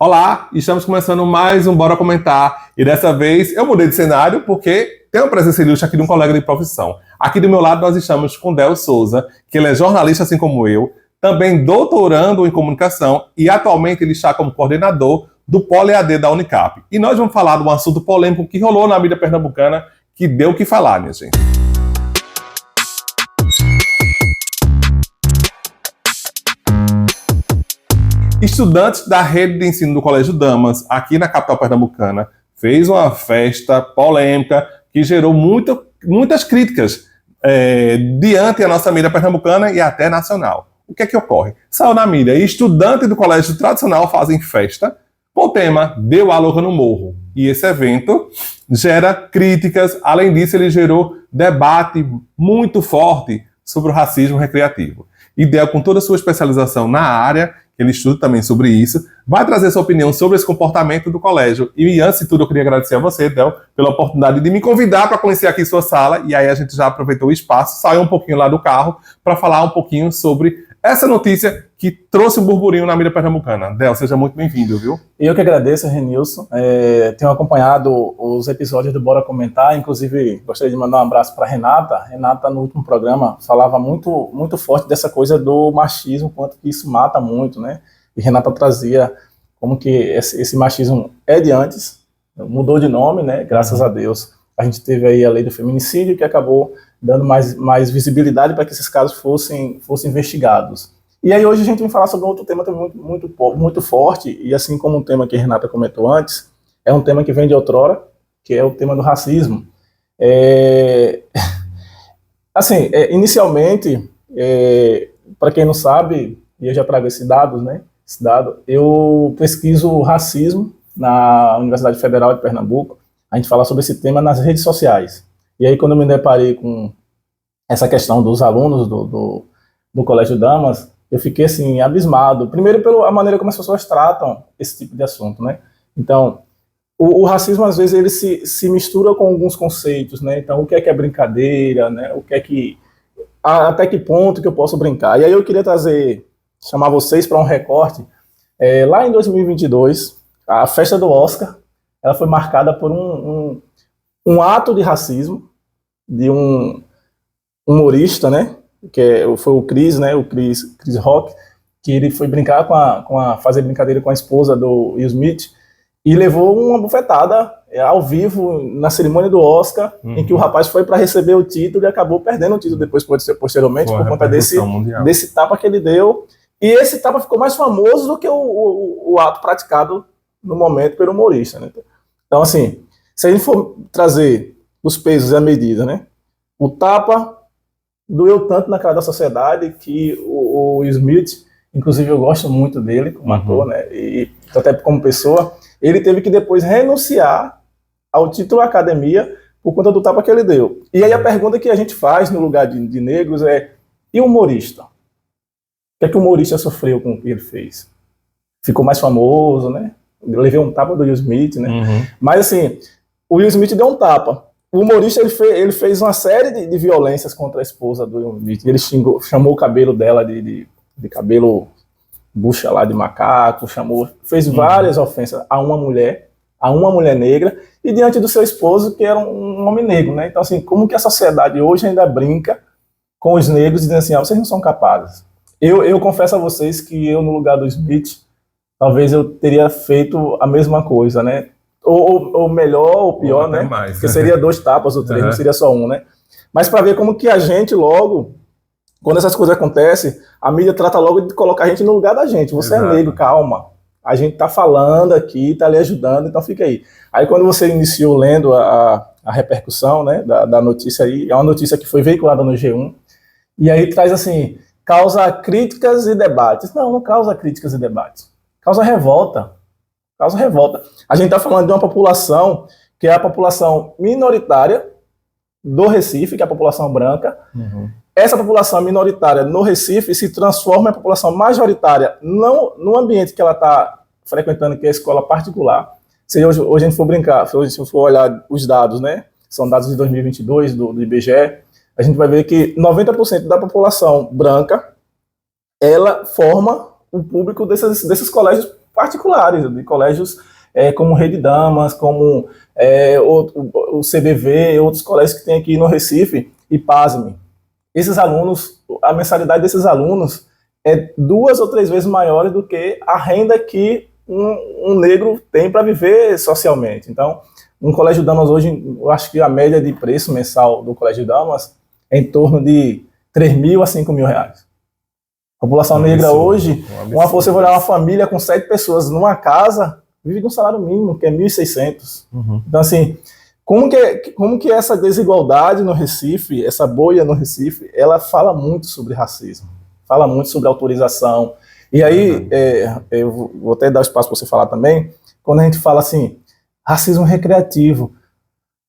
Olá, estamos começando mais um Bora Comentar. E dessa vez eu mudei de cenário porque tem uma presença ilustre aqui de um colega de profissão. Aqui do meu lado nós estamos com Del Souza, que ele é jornalista assim como eu, também doutorando em comunicação e atualmente ele está como coordenador do Polo EAD da Unicap. E nós vamos falar de um assunto polêmico que rolou na mídia pernambucana que deu o que falar, minha gente. Estudantes da rede de ensino do Colégio Damas, aqui na capital pernambucana, fez uma festa polêmica que gerou muitas críticas diante da nossa mídia pernambucana e até nacional. O que é que ocorre? Saiu na mídia, estudantes do colégio tradicional fazem festa com o tema Deu a Louca no Morro. E esse evento gera críticas, além disso ele gerou debate muito forte sobre o racismo recreativo. E Del, com toda a sua especialização na área, ele estuda também sobre isso, vai trazer sua opinião sobre esse comportamento do colégio. E antes de tudo, eu queria agradecer a você, Del, pela oportunidade de me convidar para conhecer aqui sua sala, e aí a gente já aproveitou o espaço, saiu um pouquinho lá do carro, para falar um pouquinho sobre essa notícia que trouxe um burburinho na mídia pernambucana. Del, seja muito bem-vindo, viu? Eu que agradeço, Renilson. Tenho acompanhado os episódios do Bora Comentar, inclusive gostaria de mandar um abraço para Renata. Renata, no último programa, falava muito forte dessa coisa do machismo, quanto que isso mata muito, né? E Renata trazia como que esse machismo é de antes, mudou de nome, né? Graças a Deus. A gente teve aí a lei do feminicídio, que acabou dando mais visibilidade para que esses casos fossem investigados. E aí hoje a gente vai falar sobre outro tema também muito forte, e assim como o tema que a Renata comentou antes, é um tema que vem de outrora, que é o tema do racismo. Inicialmente, para quem não sabe, e eu já trago esse dado, né? Esse dado, eu pesquiso racismo na Universidade Federal de Pernambuco. A gente fala sobre esse tema nas redes sociais. E aí, quando eu me deparei com essa questão dos alunos do Colégio Damas, eu fiquei, assim, abismado. Primeiro, pela maneira como as pessoas tratam esse tipo de assunto, né? Então, o racismo, às vezes, ele se mistura com alguns conceitos, né? Então, o que é brincadeira, né? Até que ponto que eu posso brincar? E aí eu queria chamar vocês para um recorte. Lá em 2022, a festa do Oscar, ela foi marcada por um ato de racismo de um humorista, né, foi o Chris, né, o Chris Rock, que ele foi brincar fazer brincadeira com a esposa do Will Smith e levou uma bufetada ao vivo na cerimônia do Oscar, em que o rapaz foi para receber o título e acabou perdendo o título depois, posteriormente, por conta desse tapa que ele deu. E esse tapa ficou mais famoso do que o ato praticado no momento pelo humorista, né? Então, assim, se a gente for trazer os pesos e a medida, né? O tapa doeu tanto na cara da sociedade que o Smith, inclusive eu gosto muito dele como ator, né? E até como pessoa, ele teve que depois renunciar ao título da academia por conta do tapa que ele deu. E aí a pergunta que a gente faz no lugar de negros é: e o humorista? O que é que o humorista sofreu com o que ele fez? Ficou mais famoso, né? Eu levei um tapa do Will Smith, né? Mas assim, o Will Smith deu um tapa. O humorista, ele fez uma série de violências contra a esposa do Will Smith. Ele chamou o cabelo dela de cabelo bucha lá de macaco, fez várias ofensas a uma mulher negra, e diante do seu esposo, que era um homem negro, né? Então assim, como que a sociedade hoje ainda brinca com os negros, dizendo assim, vocês não são capazes. Eu confesso a vocês que eu, no lugar do Smith, talvez eu teria feito a mesma coisa, né? Ou melhor, ou pior, né? Mais, porque seria 2 tapas ou 3, não seria só um, né? Mas para ver como que a gente logo, quando essas coisas acontecem, a mídia trata logo de colocar a gente no lugar da gente. Você é negro, calma. A gente tá falando aqui, tá lhe ajudando, então fica aí. Aí quando você iniciou lendo a repercussão, né, da notícia aí, é uma notícia que foi veiculada no G1, e aí traz assim, causa críticas e debates. Não causa críticas e debates. Causa revolta. A gente está falando de uma população que é a população minoritária do Recife, que é a população branca. Essa população minoritária no Recife se transforma em população majoritária no ambiente que ela está frequentando, que é a escola particular. Se hoje a gente for brincar, se a gente for olhar os dados, né? São dados de 2022 do IBGE, a gente vai ver que 90% da população branca, ela forma o público desses colégios particulares, de colégios como Rede Damas, como o CBV, outros colégios que tem aqui no Recife, e pasme, esses alunos, a mensalidade desses alunos é 2 ou 3 vezes maior do que a renda que um negro tem para viver socialmente. Então, um colégio Damas hoje, eu acho que a média de preço mensal do colégio Damas é em torno de 3.000 a 5.000 reais. A população negra hoje, você vai olhar uma família com 7 pessoas numa casa, vive de um salário mínimo, que é 1.600. Então, assim, como que essa desigualdade no Recife, essa bolha no Recife, ela fala muito sobre racismo, fala muito sobre autorização. E aí, eu vou até dar espaço para você falar também, quando a gente fala assim, racismo recreativo.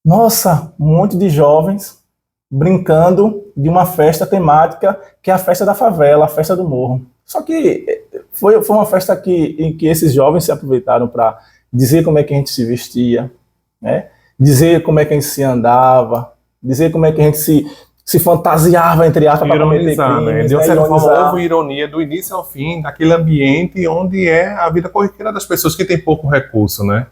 Nossa, um monte de jovens brincando de uma festa temática, que é a festa da favela, a festa do morro. Só que foi uma festa em que esses jovens se aproveitaram para dizer como é que a gente se vestia, né? Dizer como é que a gente se andava, dizer como é que a gente se fantasiava, entre aspas, para cometer crimes, né? De uma certa forma, houve ironia do início ao fim, daquele ambiente onde é a vida corriqueira das pessoas que têm pouco recurso, né?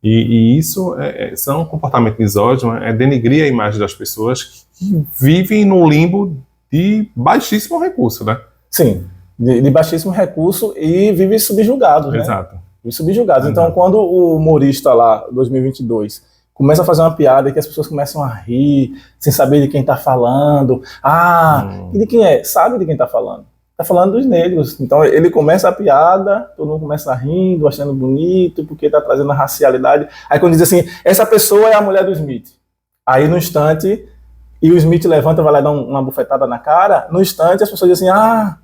E isso são um comportamento misógino, denegrir a imagem das pessoas que vivem no limbo de baixíssimo recurso, né? Sim, de baixíssimo recurso e vivem subjugados, né? Exato. Vivem subjugados. Então, quando o humorista lá, 2022, começa a fazer uma piada e que as pessoas começam a rir, sem saber de quem está falando. E de quem é? Sabe de quem está falando. Está falando dos negros. Então ele começa a piada, todo mundo começa rindo, achando bonito, porque está trazendo a racialidade. Aí quando diz assim, essa pessoa é a mulher do Smith. Aí no instante, e o Smith levanta, vai lá dar uma bufetada na cara, no instante as pessoas dizem assim,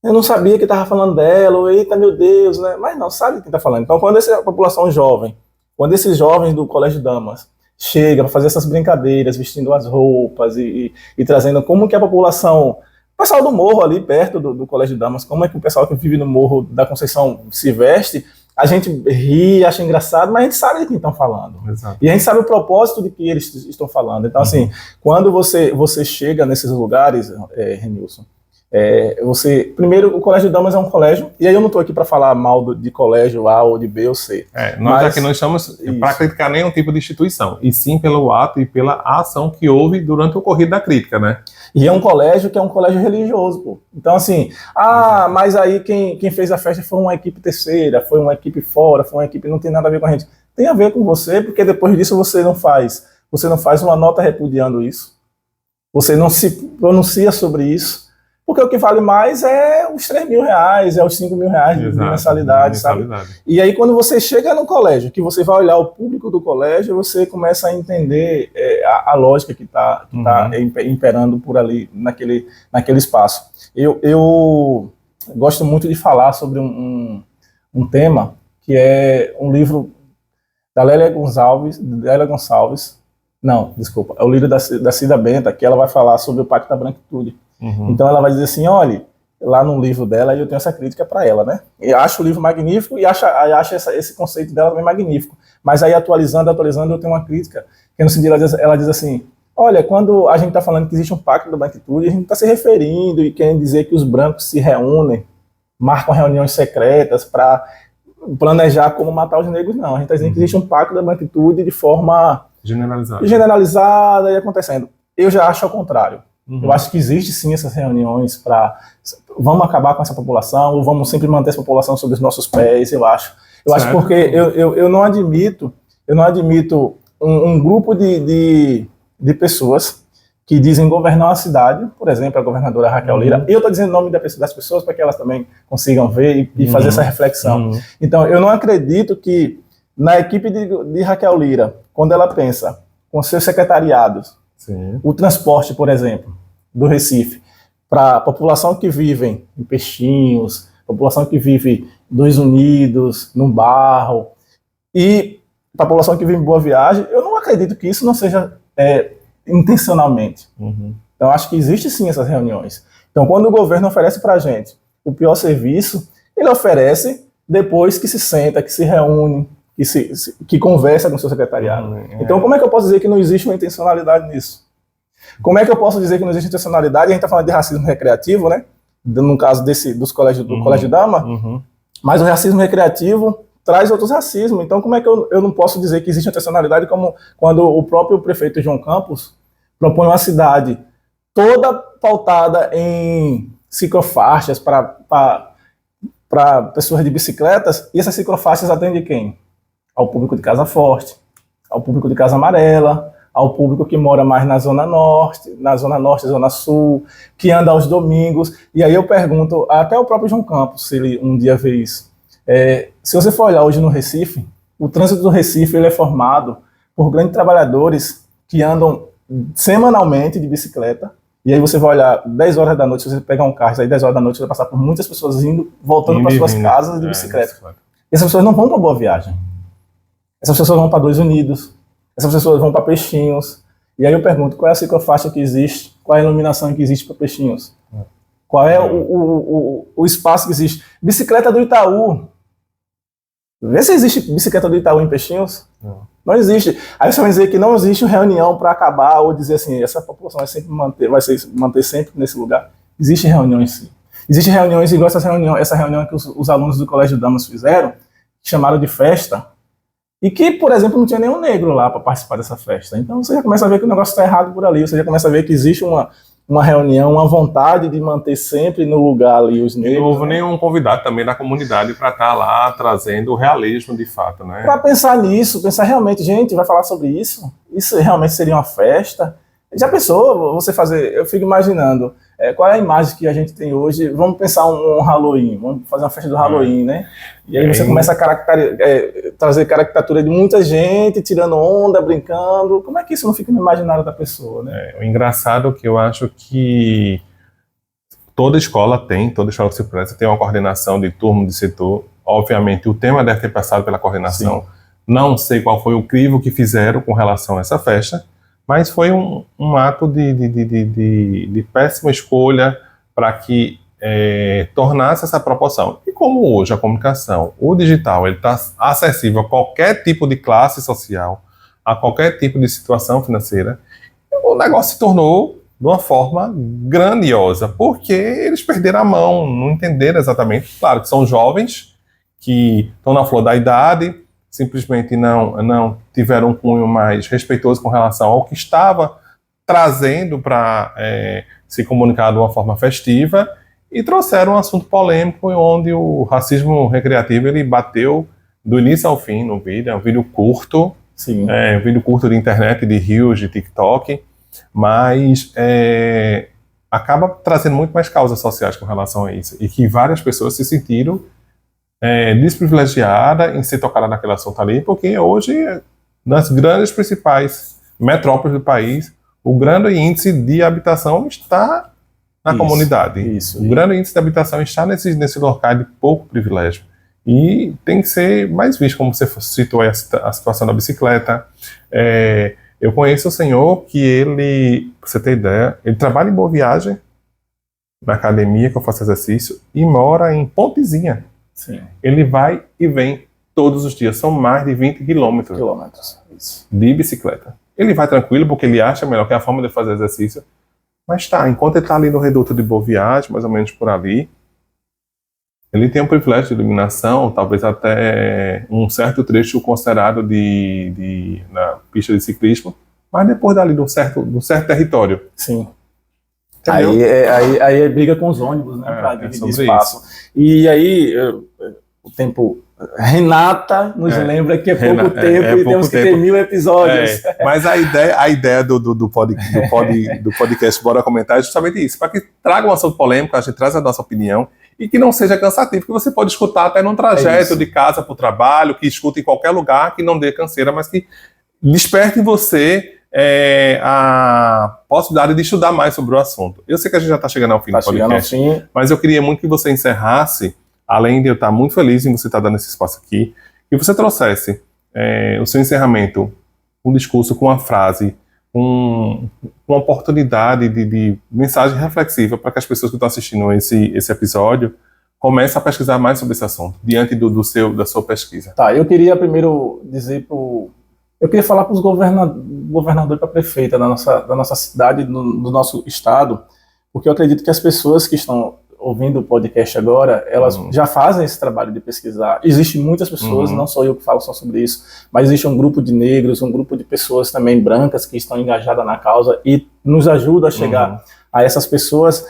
eu não sabia que estava falando dela, ou eita meu Deus, né? Mas não, sabe de quem está falando. Então quando essa população jovem, quando esses jovens do Colégio Damas chegam para fazer essas brincadeiras, vestindo as roupas e trazendo como que a população, o pessoal do morro ali perto do Colégio Damas, como é que o pessoal que vive no Morro da Conceição se veste, a gente ri, acha engraçado, mas a gente sabe de quem estão falando. Exato. E a gente sabe o propósito de que eles estão falando. Então, assim, quando você chega nesses lugares, Renilson, primeiro, o Colégio Damas é um colégio, e aí eu não estou aqui para falar mal de colégio A ou de B ou C. Nós aqui não estamos para criticar nenhum tipo de instituição, e sim pelo ato e pela ação que houve durante o ocorrido da crítica, né? E é um colégio que é um colégio religioso, pô. Então, assim, mas aí quem fez a festa foi uma equipe terceira, foi uma equipe fora, foi uma equipe, não tem nada a ver com a gente. Tem a ver com você, porque depois disso você não faz uma nota repudiando isso, você não se pronuncia sobre isso, porque o que vale mais é os 3.000 reais, é os 5.000 reais de mensalidade, sabe? E aí quando você chega no colégio, que você vai olhar o público do colégio, você começa a entender a lógica que está imperando por ali, naquele espaço. Eu gosto muito de falar sobre um tema que é um livro da Lélia Gonçalves, não, desculpa, é o livro da Cida Benta, que ela vai falar sobre o Pacto da Branquitude. Então ela vai dizer assim, olha, lá no livro dela, eu tenho essa crítica para ela, né? Eu acho o livro magnífico e acho esse conceito dela também magnífico. Mas aí atualizando, eu tenho uma crítica, que no sentido ela diz assim, olha, quando a gente está falando que existe um pacto da branquitude, a gente está se referindo e querendo dizer que os brancos se reúnem, marcam reuniões secretas para planejar como matar os negros, não. A gente está dizendo que existe um pacto da branquitude de forma generalizada e acontecendo. Eu já acho ao contrário. Eu acho que existe sim essas reuniões para vamos acabar com essa população ou vamos sempre manter essa população sob os nossos pés, eu acho porque eu não admito um grupo de pessoas que dizem governar uma cidade, por exemplo, a governadora Raquel Lira, eu estou dizendo o nome das pessoas para que elas também consigam ver e fazer essa reflexão. Então, eu não acredito que na equipe de Raquel Lira, quando ela pensa com seus secretariados, o transporte, por exemplo, do Recife, para a população que vive em Peixinhos, população que vive dos Unidos, no Barro, e para a população que vive em Boa Viagem, eu não acredito que isso não seja intencionalmente. Então, acho que existe sim essas reuniões. Então, quando o governo oferece para a gente o pior serviço, ele oferece depois que se senta, que se reúne, que conversa com o seu secretariado. Então, como é que eu posso dizer que não existe uma intencionalidade nisso? Como é que eu posso dizer que não existe intencionalidade? A gente está falando de racismo recreativo, né? No caso do Colégio Dama. Mas o racismo recreativo traz outros racismos. Então, como é que eu não posso dizer que existe uma intencionalidade como quando o próprio prefeito João Campos propõe uma cidade toda pautada em ciclofaixas para pessoas de bicicletas, e essas ciclofaixas atendem quem? Ao público de Casa Forte, ao público de Casa Amarela, ao público que mora mais na Zona Norte, Zona Sul, que anda aos domingos. E aí eu pergunto, até o próprio João Campos, se ele um dia vê isso. Se você for olhar hoje no Recife, o trânsito do Recife ele é formado por grandes trabalhadores que andam semanalmente de bicicleta. E aí você vai olhar 10 horas da noite, se você pegar um carro, aí 10 horas da noite, você vai passar por muitas pessoas voltando para suas casas de bicicleta. E essas pessoas não vão para Boa Viagem. Essas pessoas vão para Dois Unidos. Essas pessoas vão para Peixinhos. E aí eu pergunto, qual é a ciclofaixa que existe? Qual é a iluminação que existe para Peixinhos? Qual é o espaço que existe? Bicicleta do Itaú. Vê se existe bicicleta do Itaú em Peixinhos. Não existe. Aí você vai dizer que não existe reunião para acabar, ou dizer assim, essa população vai se manter sempre nesse lugar. Existem reuniões, sim. Existem reuniões igual essa reunião que os alunos do Colégio Damas fizeram, que chamaram de festa, e que, por exemplo, não tinha nenhum negro lá para participar dessa festa. Então você já começa a ver que o negócio está errado por ali, você já começa a ver que existe uma reunião, uma vontade de manter sempre no lugar ali os negros. E não houve nenhum convidado também da comunidade para estar lá trazendo o realismo de fato, né? Para pensar nisso, pensar realmente, gente, vai falar sobre isso? Isso realmente seria uma festa? Já pensou você fazer? Eu fico imaginando, qual é a imagem que a gente tem hoje? Vamos pensar um Halloween, vamos fazer uma festa do Halloween, né? E aí você começa a trazer caricatura de muita gente, tirando onda, brincando. Como é que isso não fica no imaginário da pessoa, né? O engraçado é que eu acho que toda escola que se presta tem uma coordenação de turma, de setor. Obviamente, o tema deve ter passado pela coordenação. Sim. Não sei qual foi o crivo que fizeram com relação a essa festa, mas foi um ato de péssima escolha para que tornasse essa proporção. E como hoje a comunicação, o digital, ele está acessível a qualquer tipo de classe social, a qualquer tipo de situação financeira, o negócio se tornou de uma forma grandiosa, porque eles perderam a mão, não entenderam exatamente. Claro que são jovens que estão na flor da idade, simplesmente não tiveram um cunho mais respeitoso com relação ao que estava trazendo para se comunicar de uma forma festiva, e trouxeram um assunto polêmico onde o racismo recreativo ele bateu do início ao fim no vídeo. É um vídeo curto, sim. Um vídeo curto de internet, de Reels, de TikTok, mas acaba trazendo muito mais causas sociais com relação a isso, e que várias pessoas se sentiram desprivilegiada em ser tocada naquele assunto ali, porque hoje, nas grandes principais metrópoles do país, o grande índice de habitação está na comunidade. O grande índice de habitação está nesse local de pouco privilégio. E tem que ser mais visto, como você citou a situação da bicicleta. Eu conheço um senhor que ele, pra você ter ideia, ele trabalha em Boa Viagem, na academia que eu faço exercício, e mora em Pontezinha. Sim. Ele vai e vem todos os dias, são mais de 20 quilômetros de bicicleta. Ele vai tranquilo, porque ele acha melhor que é a forma de fazer exercício, mas enquanto ele está ali no reduto de Boa Viagem, mais ou menos por ali, ele tem um privilégio de iluminação, talvez até um certo trecho considerado na pista de ciclismo, mas depois dali de um certo território. Sim. Aí briga com os ônibus, né, para dividir espaço. Isso. E aí, o tempo... Renata nos lembra que é pouco tempo e temos que ter 1000 episódios. Mas a ideia do podcast Bora Comentar é justamente isso, para que traga um assunto polêmico, a gente traz a nossa opinião, e que não seja cansativo, que você pode escutar até num trajeto de casa para o trabalho, que escuta em qualquer lugar, que não dê canseira, mas que desperte em você a possibilidade de estudar mais sobre o assunto. Eu sei que a gente já está chegando ao fim do podcast, mas eu queria muito que você encerrasse, além de eu estar muito feliz em você estar dando esse espaço aqui, que você trouxesse o seu encerramento, um discurso com uma frase, uma oportunidade de mensagem reflexiva para que as pessoas que estão assistindo esse episódio comecem a pesquisar mais sobre esse assunto, diante da sua pesquisa. Tá, eu queria primeiro dizer eu queria falar para os governadores e para a prefeita da nossa cidade, do nosso estado, porque eu acredito que as pessoas que estão ouvindo o podcast agora, elas já fazem esse trabalho de pesquisar. Existem muitas pessoas, não sou eu que falo só sobre isso, mas existe um grupo de negros, um grupo de pessoas também brancas que estão engajadas na causa e nos ajuda a chegar a essas pessoas,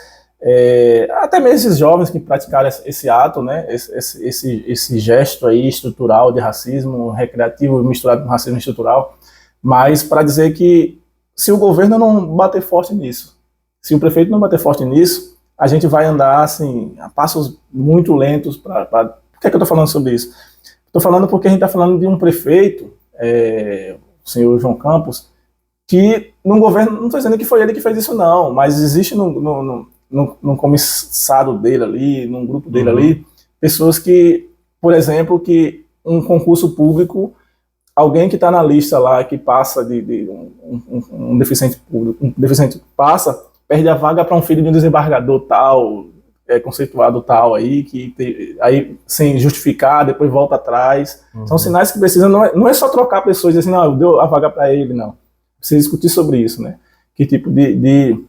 até mesmo esses jovens que praticaram esse ato, né, esse gesto aí estrutural de racismo recreativo misturado com racismo estrutural, mas para dizer que se o governo não bater forte nisso, se o prefeito não bater forte nisso, a gente vai andar assim, a passos muito lentos. Por que eu estou falando sobre isso? Estou falando porque a gente está falando de um prefeito, o senhor João Campos, que no governo, não estou dizendo que foi ele que fez isso não, mas existe no comissado dele ali, num grupo dele ali, pessoas que, por exemplo, que um concurso público, alguém que está na lista lá, que passa de um deficiente público, um deficiente passa, perde a vaga para um filho de um desembargador tal, conceituado tal aí, aí sem justificar, depois volta atrás. São sinais que precisam, não é só trocar pessoas e dizer assim, não, eu dou a vaga para ele, não. Precisa discutir sobre isso, né? Que tipo de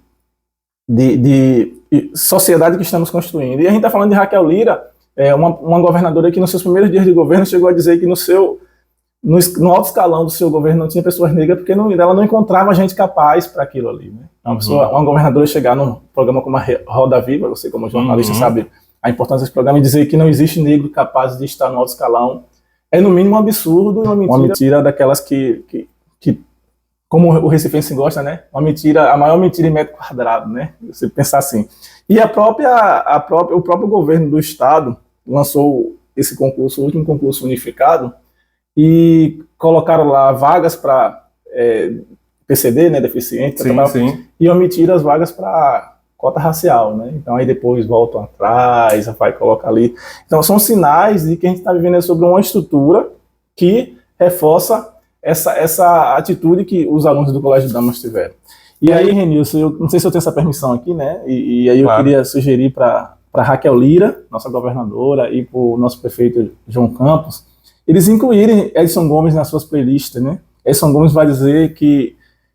sociedade que estamos construindo. E a gente está falando de Raquel Lira, uma governadora que nos seus primeiros dias de governo chegou a dizer que no alto escalão do seu governo não tinha pessoas negras porque ela não encontrava gente capaz para aquilo ali, né? Uma governadora chegar num programa como a Roda Viva, você como jornalista sabe a importância desse programa, e dizer que não existe negro capaz de estar no alto escalão é no mínimo um absurdo e uma mentira daquelas que como o recifense gosta, né? A maior mentira em metro quadrado, né? Você pensar assim. E o próprio governo do estado lançou esse concurso, o último concurso unificado, e colocaram lá vagas para PCD, né, deficiente, e omitiram as vagas para cota racial, né? Então aí depois voltam atrás, vai colocar ali. Então são sinais de que a gente está vivendo sobre uma estrutura que reforça essa atitude que os alunos do Colégio Damas tiveram. E aí, Renilson, eu não sei se eu tenho essa permissão aqui, né? E aí eu queria sugerir para Raquel Lira, nossa governadora, e para o nosso prefeito João Campos, eles incluírem Edson Gomes nas suas playlists, né? Edson Gomes vai dizer que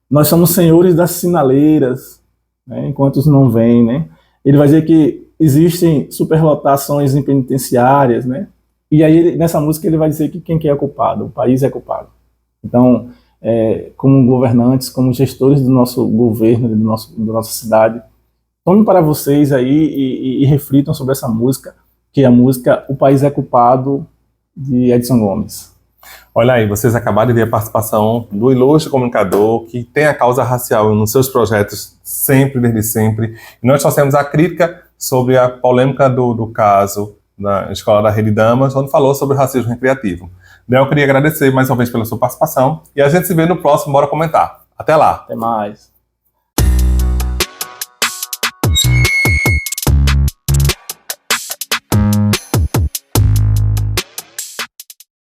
nós somos senhores das sinaleiras, né? Enquanto os não vêm, né? Ele vai dizer que existem superlotações em penitenciárias, né? E aí, nessa música, ele vai dizer que quem que é culpado? O país é culpado. Então, como governantes, como gestores do nosso governo, da nossa cidade, tomem para vocês aí e reflitam sobre essa música, que é a música O País é Culpado, de Edson Gomes. Olha aí, vocês acabaram de ver a participação do ilustre comunicador que tem a causa racial nos seus projetos desde sempre. E nós trouxemos a crítica sobre a polêmica do caso da Escola da Rede Damas, onde falou sobre o racismo recreativo. Eu queria agradecer mais uma vez pela sua participação e a gente se vê no próximo Bora Comentar. Até lá! Até mais!